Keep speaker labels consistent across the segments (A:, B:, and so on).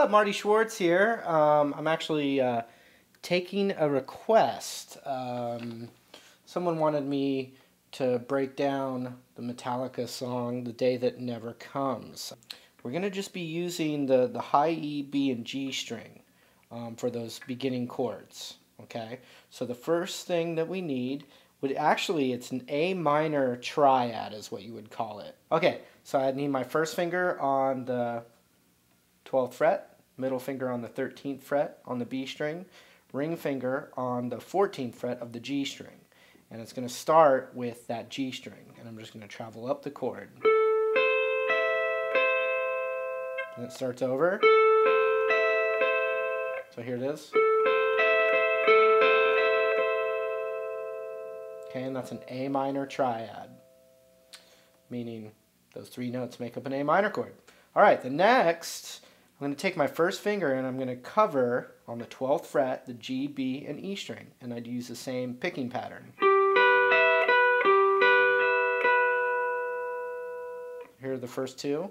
A: up? Marty Schwartz here. I'm actually taking a request. Someone wanted me to break down the Metallica song, The Day That Never Comes. We're going to just be using the high E, B, and G string for those beginning chords. Okay, so the first thing that we need would actually, it's an A minor triad is what you would call it. Okay, so I need my first finger on the 12th fret, middle finger on the 13th fret on the B string, ring finger on the 14th fret of the G string. And it's going to start with that G string, and I'm just going to travel up the chord. And it starts over. So here it is. Okay, and that's an A minor triad, meaning those three notes make up an A minor chord. All right, the next, I'm going to take my first finger and I'm going to cover on the 12th fret the G, B, and E string, and I'd use the same picking pattern. Here are the first two.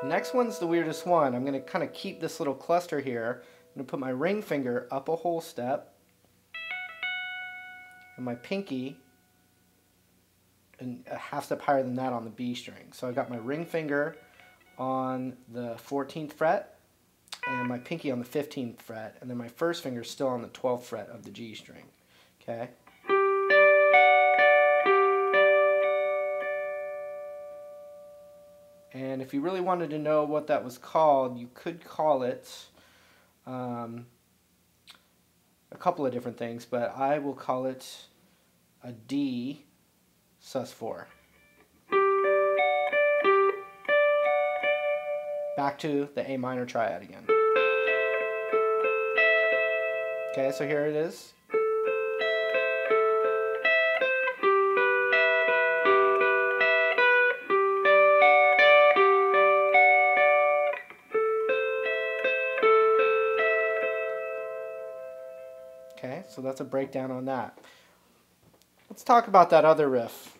A: The next one's the weirdest one. I'm going to kind of keep this little cluster here. I'm going to put my ring finger up a whole step and my pinky and a half step higher than that on the B string. So I've got my ring finger on the 14th fret and my pinky on the 15th fret, and then my first finger is still on the 12th fret of the G string. Okay? And if you really wanted to know what that was called, you could call it a couple of different things, but I will call it a D sus4. Back to the A minor triad again. Okay, so here it is. Okay, so that's a breakdown on that. Let's talk about that other riff.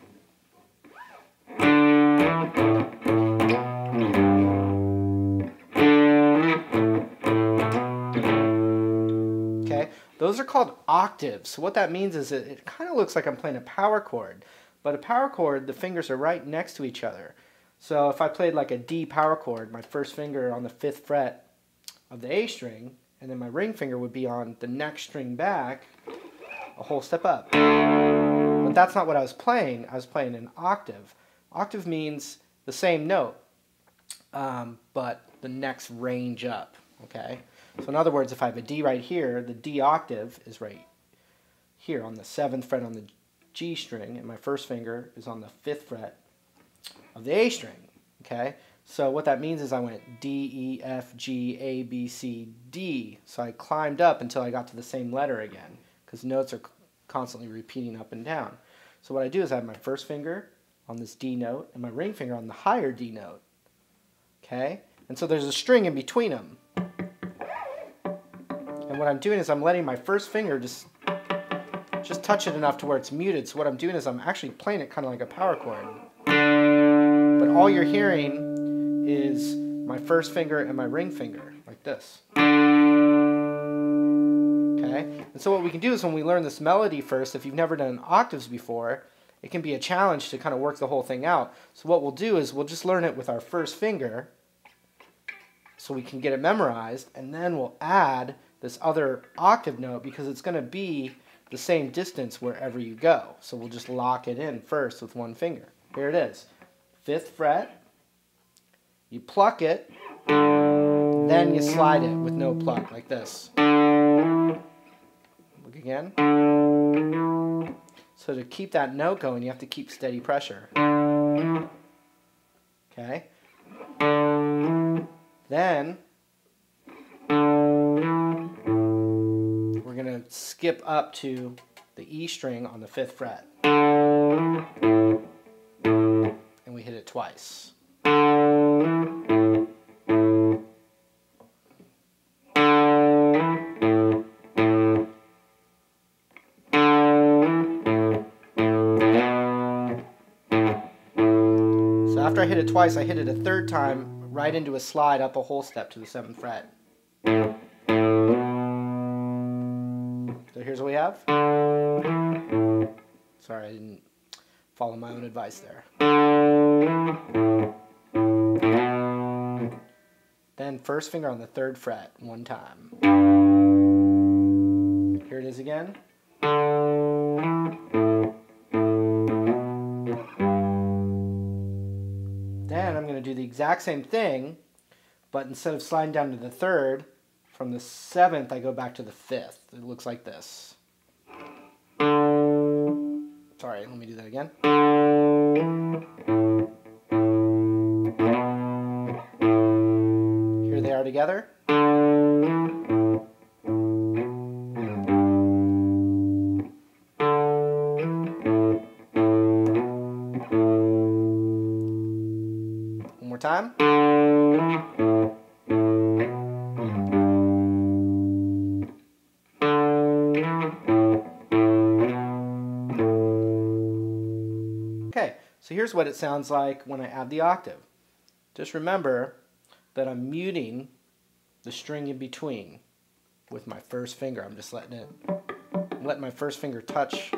A: Okay, those are called octaves. So what that means is it kind of looks like I'm playing a power chord, but a power chord, the fingers are right next to each other. So if I played like a D power chord, my first finger on the 5th fret of the A string, and then my ring finger would be on the next string back, a whole step up. But that's not what I was playing. I was playing an octave. Octave means the same note, but the next range up. Okay? So in other words, if I have a D right here, the D octave is right here on the 7th fret on the G string, and my first finger is on the 5th fret of the A string. Okay? So what that means is I went D, E, F, G, A, B, C, D. So I climbed up until I got to the same letter again, because notes are constantly repeating up and down. So what I do is I have my first finger on this D note and my ring finger on the higher D note. Okay? And so there's a string in between them. And what I'm doing is I'm letting my first finger just touch it enough to where it's muted. So what I'm doing is I'm actually playing it kind of like a power chord. But all you're hearing is my first finger and my ring finger, like this. Okay? And so what we can do is when we learn this melody first, if you've never done octaves before, it can be a challenge to kind of work the whole thing out. So what we'll do is we'll just learn it with our first finger so we can get it memorized, and then we'll add this other octave note because it's going to be the same distance wherever you go. So we'll just lock it in first with one finger. Here it is. 5th fret. You pluck it, then you slide it with no pluck, like this. Look again. So to keep that note going, you have to keep steady pressure. Okay? Then, we're going to skip up to the E string on the 5th fret. And we hit it twice. after I hit it twice, I hit it a third time right into a slide up a whole step to the 7th fret. So here's what we have. Sorry, I didn't follow my own advice there. Then first finger on the 3rd fret one time. Here it is again. Then I'm going to do the exact same thing, but instead of sliding down to the 3rd, from the 7th I go back to the 5th. It looks like this. Sorry, let me do that again. Here they are together. One more time. Okay, so here's what it sounds like when I add the octave. Just remember that I'm muting the string in between with my first finger. I'm just letting my first finger touch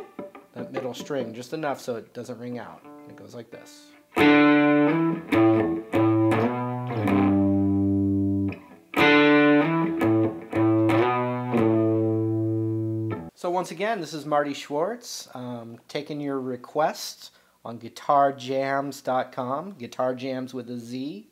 A: that middle string just enough so it doesn't ring out. It goes like this. So once again, this is Marty Schwartz, taking your requests on GuitarJams.com, Guitar Jams with a Z.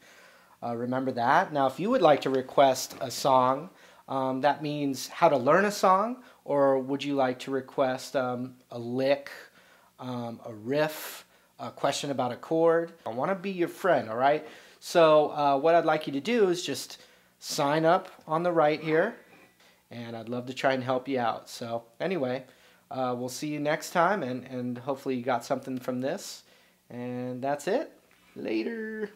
A: Remember that. Now, if you would like to request a song, that means how to learn a song, or would you like to request a lick, a riff, a question about a chord? I want to be your friend, all right? So what I'd like you to do is just sign up on the right here, and I'd love to try and help you out. So anyway, we'll see you next time, and hopefully you got something from this. And that's it. Later.